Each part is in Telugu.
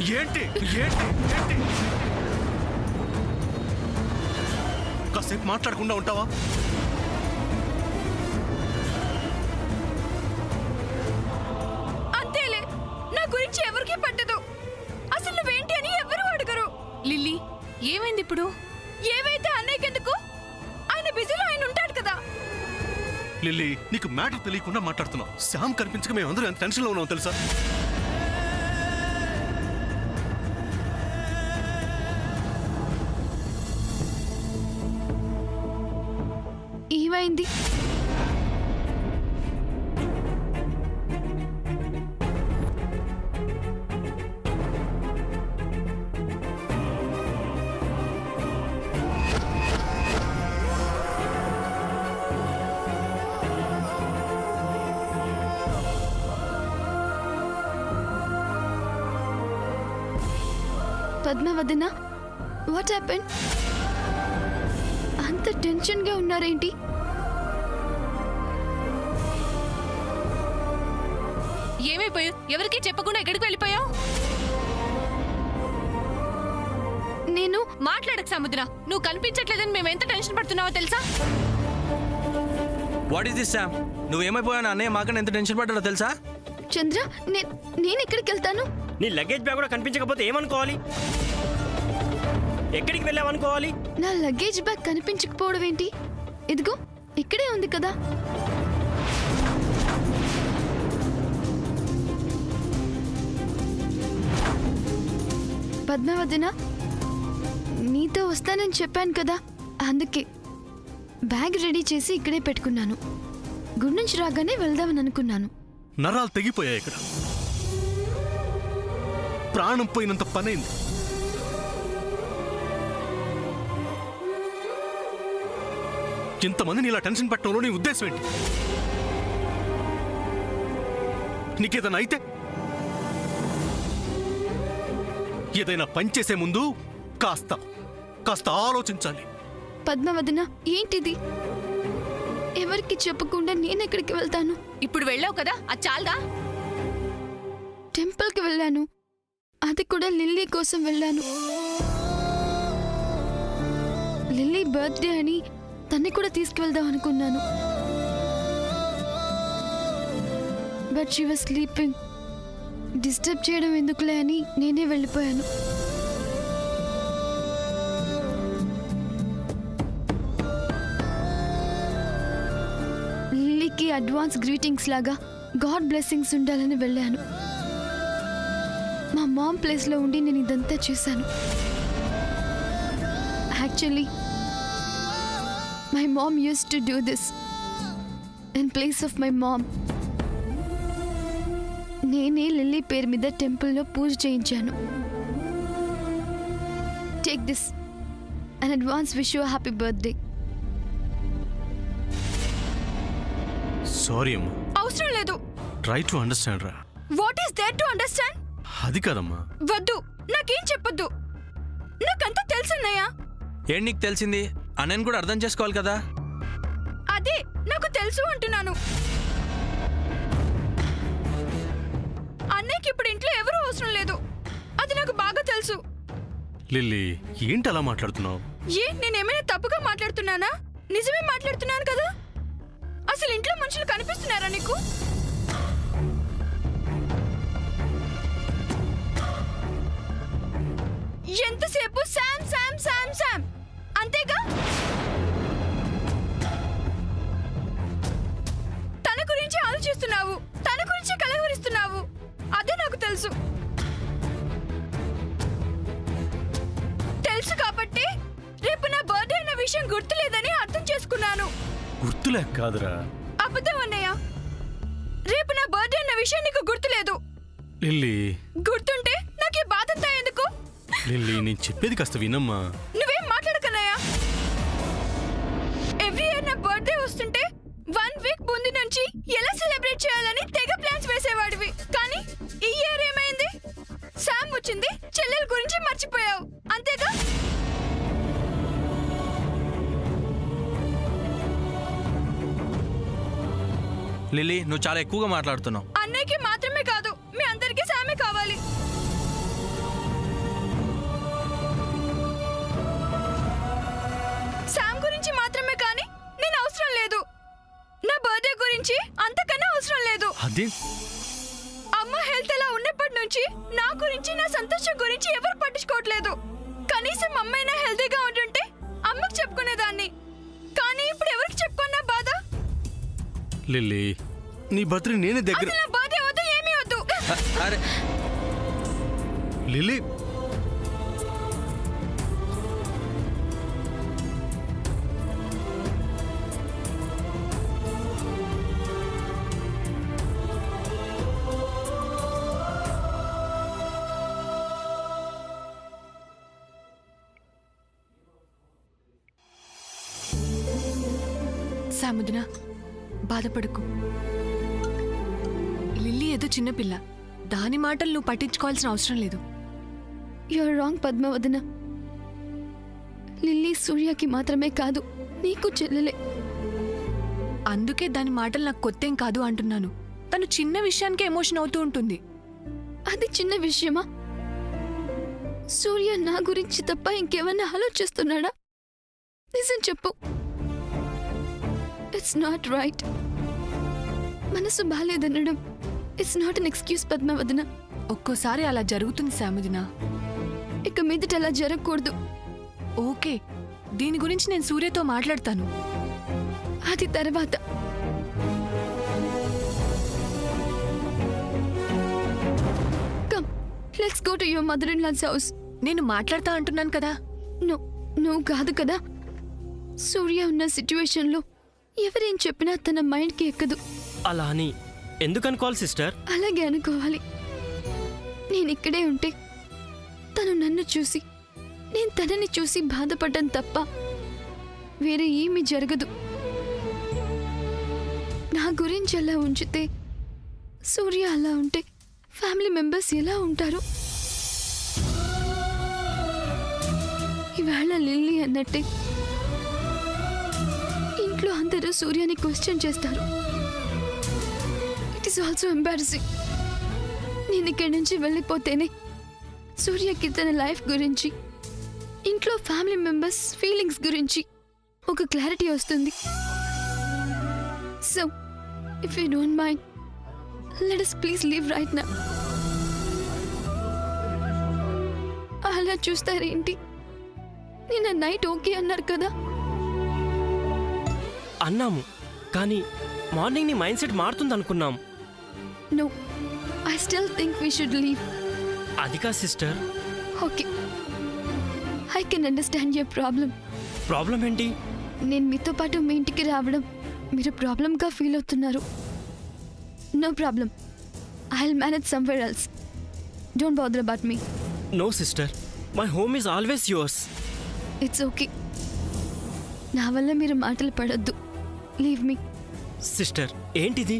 ఏంటి ఏంటి ఏంటి కాసేపు మాట్లాడకుండా ఉంటావా? అంతేలే, నా గురించి ఎవరికీ పట్టదు. అసలు నువ్వేంటి అని ఎవరు అడగరు. లిల్లీ, ఏమైంది ఇప్పుడు? ఏవైతే అన్నయ్యకెందుకు? ఆయన బిజీలో ఆయన ఉంటాడు కదా. లిల్లీ, నీకు మ్యాటర్ తెలియకుండా మాట్లాడుతున్నావు. శ్యామ్ కనిపించక మేమందరం ఎంత టెన్షన్లో ఉన్నాం తెలుసా? ఏమైంది? పద్మవదన, వాట్ హ్యాపెన్? అంత టెన్షన్గా ఉన్నారేంటి? ఏమైపోయావు? ఎవరికి చెప్పకుండా ఎక్కడికి వెళ్ళిపోయావు? నేను మాట్లాడక సముద్ర, నువ్వు కనిపించట్లేదని మేము ఎంత టెన్షన్ పడుతున్నావో తెలుసా? What is this Sam? నువ్వేమైపోయావు? అన్నయ్య మాకన్నా ఎంత టెన్షన్ పడ్డాడో తెలుసా? చంద్ర, నేను ఎక్కడికి వెళ్తాను? నీ లగేజ్ బ్యాగ్ కూడా కనిపించకపోతే ఏమనుకోవాలి? ఎక్కడికి వెళ్ళావనుకోవాలి? నా లగేజ్ బ్యాగ్ కనిపించకపోవడం ఏంటి? ఇదిగో ఇక్కడే ఉంది కదా. పద్మవదన, నీతో వస్తానని చెప్పాను కదా, అందుకే బ్యాగ్ రెడీ చేసి ఇక్కడే పెట్టుకున్నాను. గుడి నుంచి రాగానే వెళ్దామని అనుకున్నాను. నరాలు తెగిపోయాయి. ఇక్కడ ప్రాణం పోయినంత పనైంది. ఇంతమందిని ఇలా టెన్షన్ పెట్టడంలో నీ ఉద్దేశం ఏంటి? నీకేదైనా అయితే, ఏదైనా పనిచేసే ముందు కాస్త ఆలోచించాలి. పద్మవదన, ఏంటిది? ఎవరికి చెప్పకుండా నేనెక్కడికి వెళ్తాను? ఇప్పుడు వెళ్ళావు కదా, అది చాలదా? టెంపుల్కి వెళ్ళాను, అది కూడా లిల్లీ కోసం వెళ్ళాను. లిల్లీ బర్త్డే అని తన్ని కూడా తీసుకువెళ్దాం అనుకున్నాను. But she was sleeping. Disturb చేయడం ఎందుకులే అని నేనే వెళ్ళిపోయాను. లిల్లీకి అడ్వాన్స్ గ్రీటింగ్స్ లాగా గాడ్ బ్లెస్సింగ్స్ ఉండాలని వెళ్ళాను. మా మామ్ ప్లేస్లో ఉండి నేను ఇదంతా చేశాను. Actually my mom used to do this in place of my mom. నేనే లిల్లీ పేరు మీద టెంపుల్లో పూజ చేయించాను. Take this and advance wish you happy birthday. Sorry అమ్మా. అవసరం లేదు. ట్రై టు అండర్స్టాండ్ రా. What is there to understand? అది కాదమ్మా. వద్దు, నాకేం చెప్పొద్దు. నాకంతా తెలుసన్నయ్యా. ఏంటి నీకు తెలిసింది? అన్నయ్యని కూడా అర్థం చేసుకోవాలి కదా. అదే నాకు తెలుసు అంటున్నాను. అన్నయ్యకి ఇప్పుడు ఇంట్లో ఎవరూ అవసరం లేదు, అది నాకు బాగా తెలుసు. లిల్లీ, ఏంటి అలా మాట్లాడుతున్నావు? నేనేమైనా తప్పుగా మాట్లాడుతున్నానా? నిజమే మాట్లాడుతున్నాను కదా. అసలు ఇంట్లో మనుషులు కనిపిస్తున్నారా నీకు? ఎంతసేపు శామ్ శామ్ శామ్ శామ్ అంతేగా? తన గురించి ఆలోచిస్తున్నావు, తన గురించి కలవరిస్తున్నావు, అదే నాకు తెలుసు. తెలుసు కాబట్టి రేపు నా బర్త్డే అన్న విషయం గుర్తులేదని అర్థం చేసుకున్నాను. గుర్తులే కాదురా. అబద్ధం అన్నయ్య, రేపు నా బర్త్డే అన్న విషయం నీకు గుర్తులేదు. లిల్లీ, గుర్తుంటే నాకు ఈ బాధంతా ఎందుకు? లిల్లీ, నేను చెప్పేది కాస్త వినమ్మా. నువ్వేం మాట్లాడకన్నయ్యా. ఎవ్రీ ఇయర్ నా బర్త్డే వస్తుంటే 1 వీక్ ముందు నుంచి ఎలా సెలబ్రేట్ చేయాలని తెగ ప్లాన్స్ వేసేవాడివి. కానీ ఈ ఇయర్ ఏమైంది? శామ్ వచ్చింది, చెల్లెల గురించి మర్చిపోయావు, అంతేగా? లిల్లీ, నువ్వు చాలా ఎక్కువగా మాట్లాడుతున్నావు. అన్నయ్యకి మాత్రమే కాదు, మీ అందరికీ శామే కావాలి. బర్త్డే గురించి అంతకన్నా అవసరం లేదు. అదే అమ్మ హెల్త్ ఎలా ఉన్నప్పటి నుంచి నా గురించి నా సంతోషం గురించి ఎవరు పట్టించుకోవట్లేదు. కనీసం అమ్మైనా హెల్తీగా ఉంటుంటే అమ్మకి చెప్పుకునేదాన్ని. కానీ ఇప్పుడు ఎవరికి చెప్పుకున్నా బాధ. లిల్లీ, నీ బర్త్డే నేనే దగ్గర. అసలు నా బర్త్డే వద్దు, ఏమీ వద్దు. అరే లిల్లీ, సాముదిన, బాధపడకు. లిల్లీ ఏదో చిన్నపిల్ల, దాని మాటలు నువ్వు పట్టించుకోవాల్సిన అవసరం లేదు. You're wrong Padmavadana. లిల్లీ సూర్యకి మాత్రమే కాదు, నీకు చెల్లెలే. అందుకే దాని మాటలు నాకు కొత్తేం కాదు అంటున్నాను. తను చిన్న విషయానికే ఎమోషన్ అవుతూ ఉంటుంది. అది చిన్న విషయమా? సూర్య నా గురించి తప్ప ఇంకేమన్నా ఆలోచిస్తున్నాడా? నిజం చెప్పు. It's not right. మనసు బాలేదనడం ఇట్స్ నాట్ అన్ ఎక్స్క్యూజ్ పద్మవదన. ఒక్కోసారి అలా జరుగుతుంది సాముదిన. ఇక మీదట అలా జరగకూడదు. ఓకే, దీని గురించి నేను సూర్యతో మాట్లాడతాను. అది తర్వాత. Come, let's go to your mother in law's house. నేను మాట్లాడతా అంటున్నాను కదా. నువ్వు కాదు కదా. సూర్య ఉన్న సిచ్యువేషన్లో ఎవరేం చెప్పినా తన మైండ్కి ఎక్కదు. అలా అని ఎందుకు అనుకోవాలి సిస్టర్? అలాగే అనుకోవాలి. నేను ఇక్కడే ఉంటే తను నన్ను చూసి, నేను తనని చూసి బాధపడ్డం తప్ప వేరే ఏమీ జరగదు. నా గురించి అలా ఉంచితే, సూర్య అలా ఉంటే ఫ్యామిలీ మెంబర్స్ ఎలా ఉంటారు? ఇవాళ లిల్లీ అన్నట్టే ఇంట్లో అందరూ సూర్యని క్వశ్చన్ చేస్తారు. It is also embarrassing. నేను ఇక్కడి నుంచి వెళ్ళిపోతేనే సూర్యకి తన లైఫ్ గురించి, ఇంట్లో ఫ్యామిలీ మెంబర్స్ ఫీలింగ్స్ గురించి ఒక క్లారిటీ వస్తుంది. So if you don't mind, let us please leave right now. అలా చూస్తారేంటి? నిన్న నైట్ ఓకే అన్నారు కదా. అన్నాము, కానీ మార్నింగ్ నీ మైండ్ సెట్ మారుతుంది అనుకున్నాం. No, I still think we should leave. అది కా sister. Okay, I can understand your problem. Problem ఏంటి? నేను మీతో పాటు మీ ఇంటికి రావడం మీరు ప్రాబ్లంగా ఫీల్ అవుతున్నారు. No problem, I will manage somewhere else. Don't bother about me. No sister, my home is always yours. It's okay. నా వల్ల మీరు మాటలు పడొద్దు. Leave me. సిస్టర్ ఏంటిది?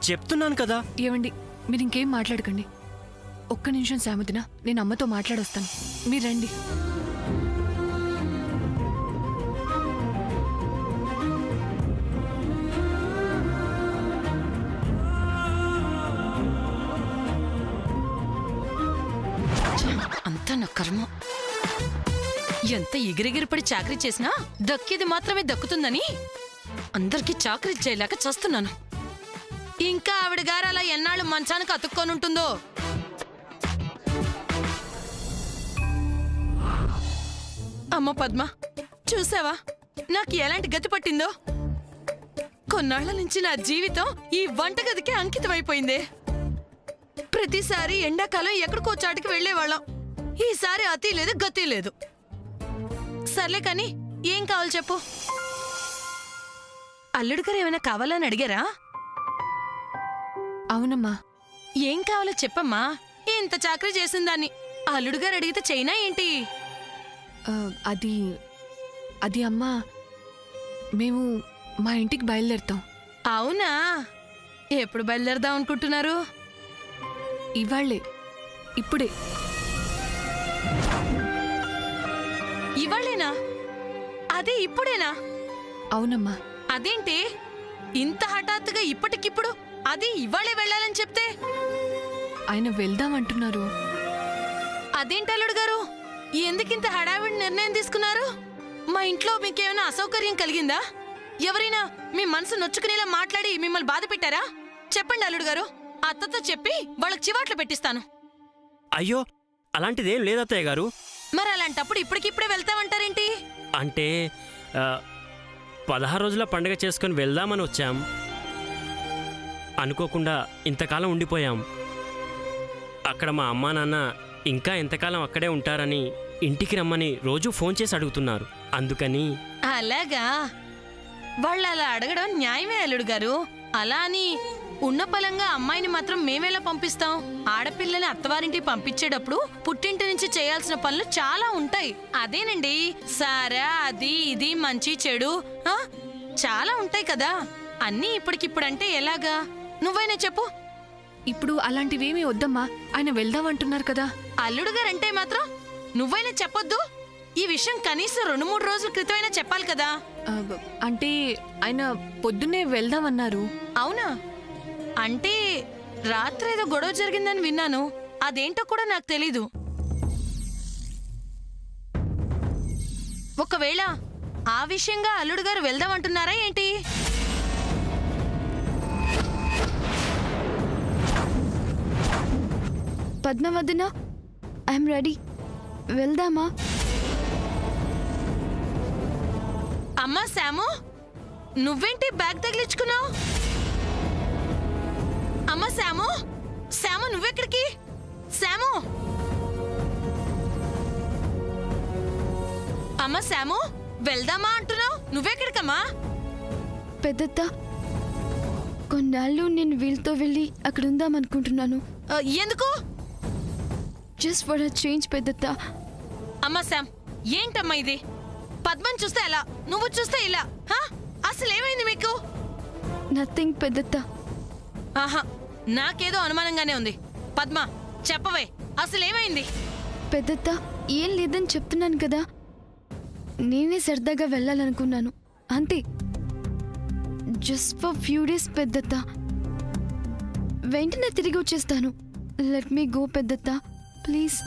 చెప్తున్నాను కదా. ఏవండి, మీరు ఇంకేం మాట్లాడకండి. ఒక్క నిమిషం సాముదిన, నేను అమ్మతో మాట్లాడొస్తాను. మీరు రండి. అంతా నా కర్మ. ఎంత ఎగిరెగిరిపడి చాకరీ చేసినా దక్కేది మాత్రమే దక్కుతుందని అందరికీ చాకరీ చేయలేక చస్తున్నాను. ఇంకా ఆవిడ గారు అలా ఎన్నాళ్ళు మంచానికి అతుక్కొనుంటుందో. అమ్మ పద్మ, చూసావా నాకు ఎలాంటి గతి పట్టిందో? కొన్నాళ్ల నుంచి నా జీవితం ఈ వంటగదికే అంకితమైపోయిందే. ప్రతిసారి ఎండాకాలం ఎక్కడికో చాటికి వెళ్లేవాళ్ళం. ఈసారి అతి లేదు గతి లేదు. సర్లే కాని ఏం కావాలి చెప్పు. అల్లుడు గారు ఏమైనా కావాలని అడిగారా? అవునమ్మా. ఏం కావాలో చెప్పమ్మా. ఇంత చాకరీ చేసిందాన్ని అల్లుడు గారు అడిగితే చైనా ఏంటి? అది అది అమ్మా, మేము మా ఇంటికి బయలుదేరుతాం. అవునా? ఎప్పుడు బయలుదేరదాం అనుకుంటున్నారు? ఇవాళ్లే, ఇప్పుడే. ఇవాళేనా? అదే ఇప్పుడేనా? అవునమ్మా. అదేంటి ఇంత హఠాత్తుగా ఇప్పటికిప్పుడు? అది ఇవాళే వెళ్ళాలని చెప్తే ఆయన వెళ్దామంటున్నారు. అదేంటి అల్లుడు గారు, ఎందుకింత హడావిడి నిర్ణయం తీసుకున్నారు? మా ఇంట్లో మీకేమైనా అసౌకర్యం కలిగిందా? ఎవరైనా మీ మనసు నొచ్చుకునేలా మాట్లాడి మిమ్మల్ని బాధ పెట్టారా? చెప్పండి అల్లుడు గారు, అత్తతో చెప్పి వాళ్ళకి చివాట్లు పెట్టిస్తాను. అయ్యో అలాంటిదేం లేదు అత్తయ్య గారు. మరి అలాంటప్పుడు ఇప్పటికిప్పుడే వెళ్తామంటారేంటి? అంటే 16 రోజుల పండుగ చేసుకొని వెళ్దామని వచ్చాం. అనుకోకుండా ఇంతకాలం ఉండిపోయాం. అక్కడ మా అమ్మా నాన్న ఇంకా ఎంతకాలం అక్కడే ఉంటారని ఇంటికి రమ్మని రోజు ఫోన్ చేసి అడుగుతున్నారు. అందుకని. అలాగా, వాళ్ళు అలా అడగడం న్యాయమే అల్లుడు గారు. అలా అని ఉన్న పలంగా అమ్మాయిని మాత్రం మేమేలా పంపిస్తాం? ఆడపిల్లని అత్తవారింటికి పంపించేటప్పుడు పుట్టింటి నుంచి చేయాల్సిన పనులు చాలా ఉంటాయి. అదేనండి, సారా అది ఇది మంచి చెడు చాలా ఉంటాయి కదా. అన్నీ ఇప్పటికిప్పుడంటే ఎలాగా? నువ్వైనా చెప్పు. ఇప్పుడు అలాంటివేమీ వద్దమ్మా, ఆయన వెళ్దామంటున్నారు కదా. అల్లుడు గారంటే మాత్రం నువ్వైనా చెప్పొద్దు. ఈ విషయం కనీసం 2-3 రోజుల క్రితమైనా చెప్పాలి కదా. అంటే ఆయన పొద్దున్నే వెళ్దామన్నారు. అవునా? అంటే రాత్రేదో గొడవ జరిగిందని విన్నాను. అదేంటో కూడా నాకు తెలీదు. ఒకవేళ ఆ విషయంగా అల్లుడు గారు వెళ్దామంటున్నారా ఏంటి? పద్మవదన, ఐఎమ్ రెడీ. వెళ్దామా? అమ్మా శాము, నువ్వేంటి బ్యాగ్ తగిలించుకున్నావు? అమ్మా శాము, శాము నువ్వెక్కడికి? శాము, అమ్మా శాము, వెళ్దామా అంటున్నావు, నువ్వెక్కడికమ్మా? పెద్దత్త, కొన్నాళ్ళు నేను వీళ్ళతో వెళ్ళి అక్కడ ఉందామనుకుంటున్నాను. ఎందుకు? జస్ట్ ఫర్ అ చేంజ్ పెద్దత్త. అమ్మా శామ్, ఏంటమ్మా ఇది? పద్మని చూస్తే ఎలా, నువ్వు చూస్తే ఇలా. అసలు ఏమైంది మీకు? నథింగ్ పెద్దత్త. ఆహా, నాకేదో అనుమానంగానే ఉంది. పద్మ చెప్పవే, అసలేమైంది? పెద్దత్త, ఏం లేదని చెప్తున్నాను కదా. నేనే సరదాగా వెళ్ళాలనుకున్నాను అంతే. జస్ట్ ఫర్ ఫ్యూ డేస్ పెద్దత్త. వెంటనే తిరిగి వచ్చేస్తాను. లెట్ మీ గో పెద్దత్త, ప్లీజ్.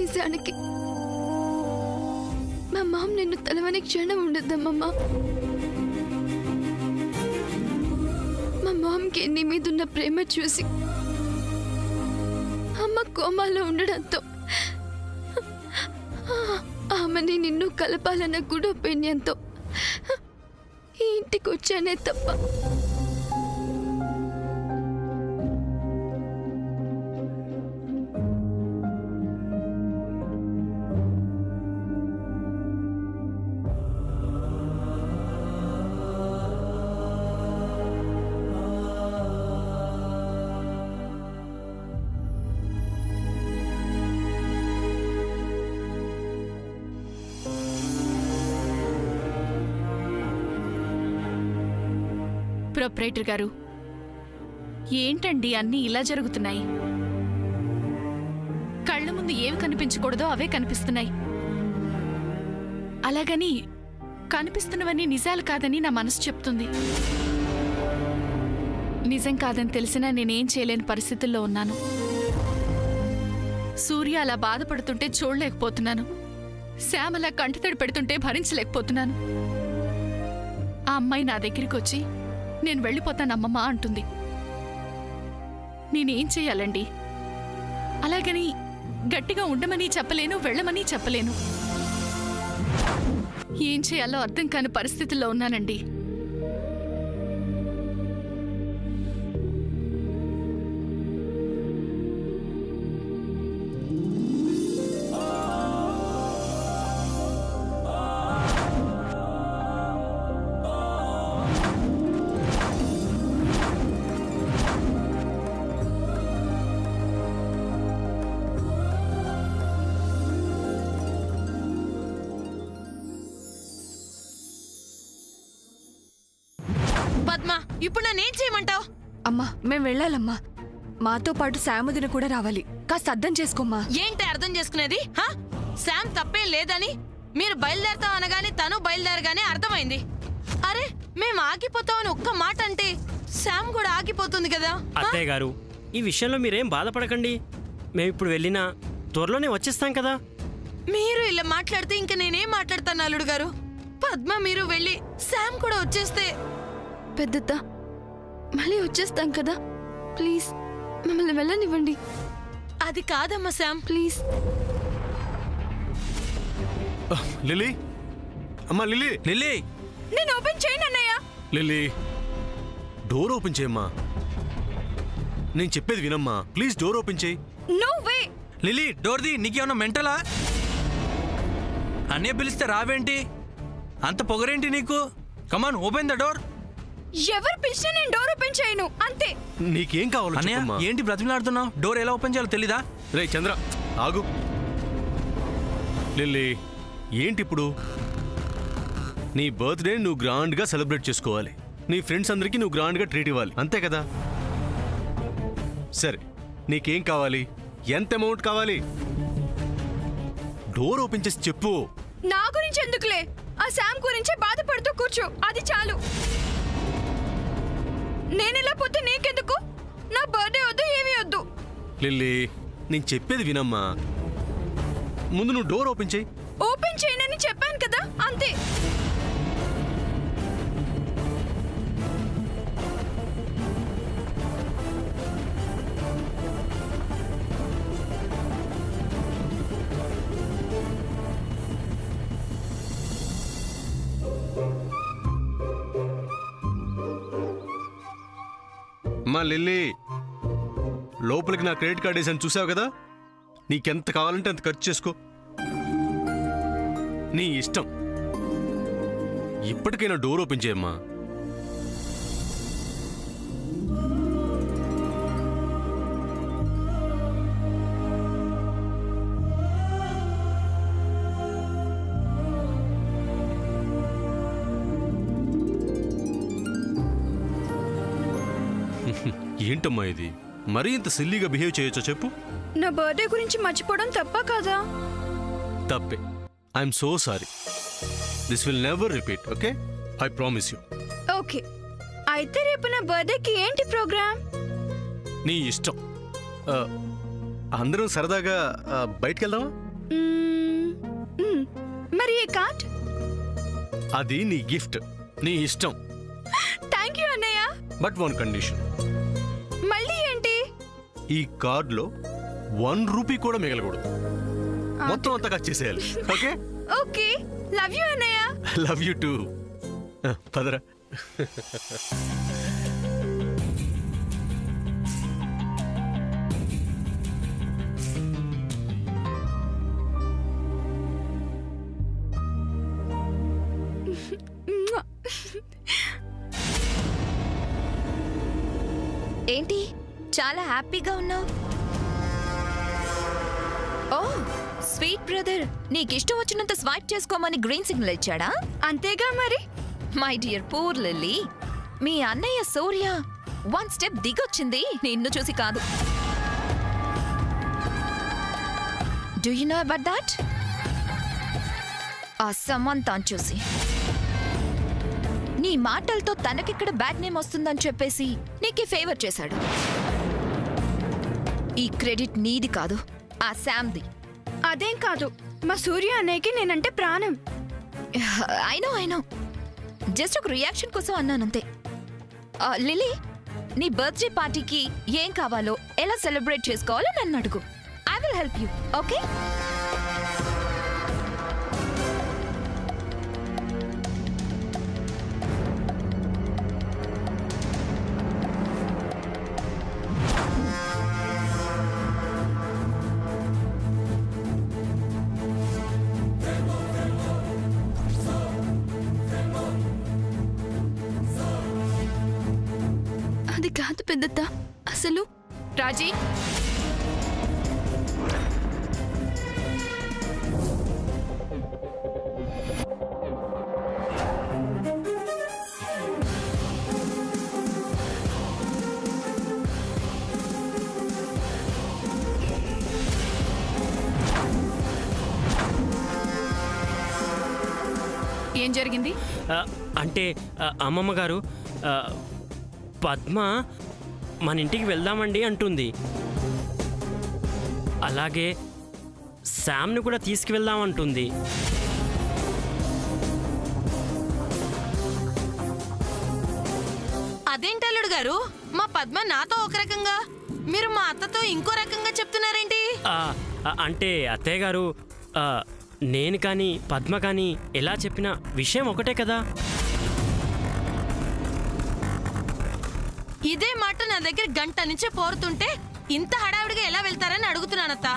నిజానికి మా మామ నిన్ను తలవని క్షణం ఉండద్దమ్మా. మా మామకి నీ మీదున్న ప్రేమ చూసి అమ్మ కోమాలో ఉండడంతో ఆమెని నిన్ను కలపాలన్న గుడ్ ఒపీనియన్తో ఈ ఇంటికి వచ్చానే తప్ప. ప్రొపరేటర్ గారు, ఏంటండి అన్నీ ఇలా జరుగుతున్నాయి? కళ్ళ ముందు ఏవి కనిపించకూడదో అవే కనిపిస్తున్నాయి. అలాగని కనిపిస్తున్నవన్నీ నిజాలు కాదని నా మనసు చెప్తుంది. నిజం కాదని తెలిసినా నేనేం చేయలేని పరిస్థితుల్లో ఉన్నాను. సూర్య అలా బాధపడుతుంటే చూడలేకపోతున్నాను. శ్యామ్ అలా కంటితడి పెడుతుంటే భరించలేకపోతున్నాను. ఆ అమ్మాయి నా దగ్గరికి వచ్చి నేను వెళ్ళిపోతానమ్మమ్మా అంటుంది. నేనేం చెయ్యాలండి? అలాగని గట్టిగా ఉండమని చెప్పలేను, వెళ్ళమని చెప్పలేను. ఏం చేయాలో అర్థం కాని పరిస్థితుల్లో ఉన్నానండి. పద్మ, ఇప్పుడు నన్నేం చేయమంటావు? అమ్మా, మేం వెళ్ళాలమ్మా. మాతో పాటు శాముదిని కూడా రావాలి. కాస్త అర్థం చేసుకోమ్మా. ఏంటి అర్థం చేసుకునేది? శామ్ తప్పేం లేదని మీరు బయలుదేరతాం అనగానే తను బయలుదేరగానే అర్థమైంది. అరే, మేము ఆగిపోతామని ఒక్క మాట అంటే శామ్ కూడా ఆగిపోతుంది కదా. అత్తయ్య గారు, ఈ విషయంలో మీరేం బాధపడకండి. మేమిప్పుడు వెళ్ళినా త్వరలోనే వచ్చేస్తాం కదా. మీరు ఇలా మాట్లాడితే ఇంకా నేనేం మాట్లాడతాను అల్లుడు గారు. పద్మ మీరు వెళ్ళి శామ్ కూడా వచ్చేస్తే. పెద్దత్త మళ్ళీ వచ్చేస్తాం కదా, ప్లీజ్ మమ్మల్ని వెళ్ళనివ్వండి అది కాదమ్మా శామ్. ప్లీజ్. లిల్లీ, అమ్మా లిల్లీ. లిల్లీ నేను ఓపెన్ చేయను అన్నయ్య. లిల్లీ, డోర్ ఓపెన్ చేయమ్మా. నేను చెప్పేది వినమ్మా, ప్లీజ్ డోర్ ఓపెన్ చేయి. No way. లిల్లీ డోర్ ది. నీకేమన్నా మెంటలా? అన్నయ్య పిలిస్తే రావేంటి? అంత పొగరేంటి నీకు? Come on open the door. ఎవరు పిలిచినా నేను డోర్ ఓపెన్ చేయను, అంతే. నీకేం కావాలో అన్నయ్య చెప్పమ్మా. ఏంటి బ్రతిమలాడుతున్నావు? డోర్ ఎలా ఓపెన్ చేయాలో తెలీదా? రే చంద్ర, ఆగు. లిల్లీ, ఏంటి ఇప్పుడు? నీ బర్త్డే నువ్వు గ్రాండ్గా సెలబ్రేట్ చేసుకోవాలి. నీ ఫ్రెండ్స్ అందరికీ నువ్వు గ్రాండ్గా ట్రీట్ ఇవ్వాలి, అంతే కదా? సరే, నీకేం కావాలి? ఎంత అమౌంట్ కావాలి? డోర్ ఓపెన్ చేసి చెప్పు. నా గురించి ఎందుకులే, ఆ శామ్ గురించి బాధపడుతూ కూర్చో, అది చాలు. నేనెలా పోతే నీకెందుకు? నా బర్త్డే వద్దు, ఏమీ వద్దు. లిల్లీ, నేను చెప్పేది వినమ్మా. ముందు నువ్వు డోర్ ఓపెన్ చేయి. ఓపెన్ చేయనని చెప్పాను కదా, అంతే. అమ్మా లిల్లీ, లోపలికి నా క్రెడిట్ కార్డ్ వేసాను, చూసావు కదా? నీకెంత కావాలంటే అంత ఖర్చు చేసుకో, నీ ఇష్టం. ఇప్పటికైనా డోర్ ఓపెన్ చేయమ్మా. ఏంటమ్మా ఇది? మరీ ఇంత సిల్లీగా బిహేవ్ చేయొచ్చో చెప్పు. నా బర్త్డే గురించి మర్చిపోవడం తప్ప కదా? తప్పే. I'm so sorry. This will never repeat, okay? I promise you. Okay, అయితే రేపు నా బర్త్డేకి ఏంటి ప్రోగ్రామ్? నీ ఇష్టం. అందరం సరదాగా బయటికి వెళ్దామా? మరి ఈ కార్డ్? అది నీ గిఫ్ట్, నీ ఇష్టం. థ్యాంక్ యూ అన్నయ్య. But one condition. మళ్ళీ ఏంటి? ఈ కార్డులో 1 రూపీ కూడా మిగలకూడదు. మొత్తం అంతా ఖర్చు చేసేయాలి, ఓకే? ఓకే, లవ్ యూ అన్నయ్య. Love you two. పదరా. ఏంటి చాలా హ్యాపీగా ఉన్నావు? ఓ స్వీట్ బ్రదర్, నీకిష్టం వచ్చినంత స్వైప్ చేసుకోమని గ్రీన్ సిగ్నల్ ఇచ్చాడా? అంతేగా మరి. మై డియర్ పూర్ లిల్లీ, మీ అన్నయ్య సూర్య 1 స్టెప్ దిగొచ్చింది నిన్ను చూసి కాదు. Do you know about that? ఆ సమంతాన్ చూసి నీ మాటలతో తనకిక్కడ బ్యాడ్ నేమ్ వస్తుందని చెప్పేసి నీకే ఫేవర్ చేశాడు. ఈ క్రెడిట్ నీది కాదు, ఆ శామ్ది. అదేం కాదు, మా సూర్య అన్నయ్యకి నేనంటే ప్రాణం. ఐ నో జస్ట్ ఒక రియాక్షన్ కోసం అన్నానంతే. లిల్లీ, నీ బర్త్డే పార్టీకి ఏం కావాలో, ఎలా సెలబ్రేట్ చేసుకోవాలో నన్ను అడుగు. I will help you, okay? అది కాదు పెద్దత్త, అసలు. రాజీ, ఏం జరిగింది? అంటే అమ్మమ్మ గారు, పద్మ మన ఇంటికి వెళ్దామండి అంటుంది. అలాగే శామ్ను కూడా తీసుకువెళ్దామంటుంది. అదేంటల్లుడు గారు, మా పద్మ నాతో ఒక రకంగా, మీరు మా అత్తతో ఇంకో రకంగా చెప్తున్నారేంటి? అంటే అత్తయ్య గారు, నేను కానీ పద్మ కానీ ఎలా చెప్పినా విషయం ఒకటే కదా. ఇదే మాట నా దగ్గర గంట నుంచి పోరుతుంటే ఇంత హడావిడిగా ఎలా వెళ్తారని అడుగుతున్నానత్త.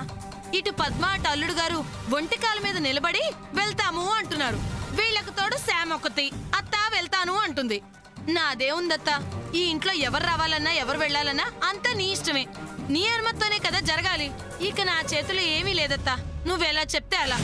ఇటు పద్మ అటు అల్లుడు గారు ఒంటికాల మీద నిలబడి వెళ్తాము అంటున్నారు. వీళ్ళకు తోడు శామ్ ఒకటి అత్త వెళ్తాను అంటుంది. నాదే ఉందత్త, ఈ ఇంట్లో ఎవరు రావాలన్నా ఎవరు వెళ్ళాలన్నా అంతా నీ ఇష్టమే. నీ అనుమతితోనే కదా జరగాలి. ఇక నా చేతులు ఏమీ లేదత్తా, నువ్వెలా చెప్తే అలా.